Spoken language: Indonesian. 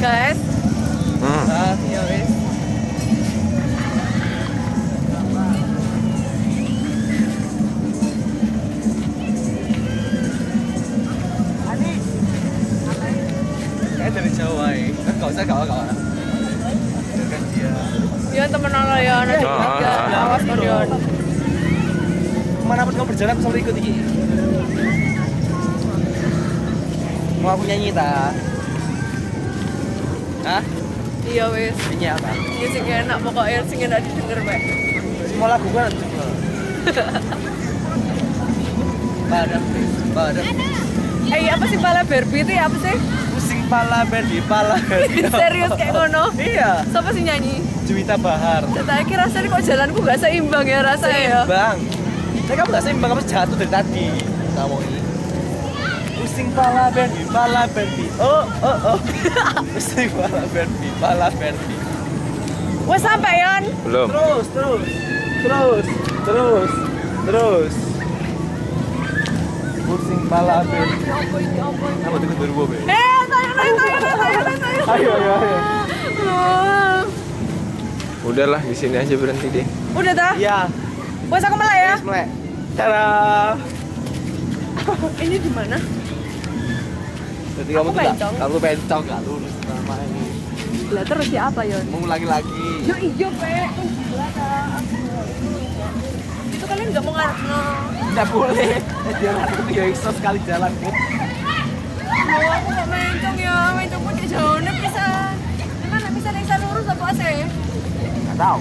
guys. Iya wis. Kayak dari Jawa ya. Enggak usah enggak. Dengan dia. Dia temen Allah ya, nanti juga. Awas Dion. Manapun kamu berjalan aku selalu ikut iki. Mau aku nyanyi ta? Hah? Iya wis. Nyanyi apa? Ini sing enak pokoknya sing enak didengar Pak. Semua lagu kan juga. Badan. Apa sih pala Barbie itu ya apa sih? Pusing pala pala. Serius kayak ngono? Iya. Siapa sih nyanyi? Juwita Bahar. Saya kira rasanya kok jalanku gak seimbang ya rasanya ya. Seimbang. Saya kamu gak seimbang, kamu jatuh dari tadi. Kamu ini. Pusing pala Barbie. Oh. Pusing pala Barbie. Wes sampai Yon. Belum. Terus. Pusing pala Barbie. Kamu tunggu dulu, Be. Tayo. Ayo. Udahlah di sini aja berhenti deh. Udah dah? Iya. Wes aku mulai ya. Mulai. Tada. Ini di mana? Jadi kamu tuh pencong. kamu pencong gak lurus sama ini. Lah terus ya apa Yon? Mengulangi lagi. Yo ijo pe. Itu kalian nggak mau ngarep no. Tidak boleh. Jalan itu ya iso sekali jalan. Oh, aku kok mencong ya, mencongku di jauhnya bisa. Gimana bisa bisa lurus apa sih? Nggak tahu.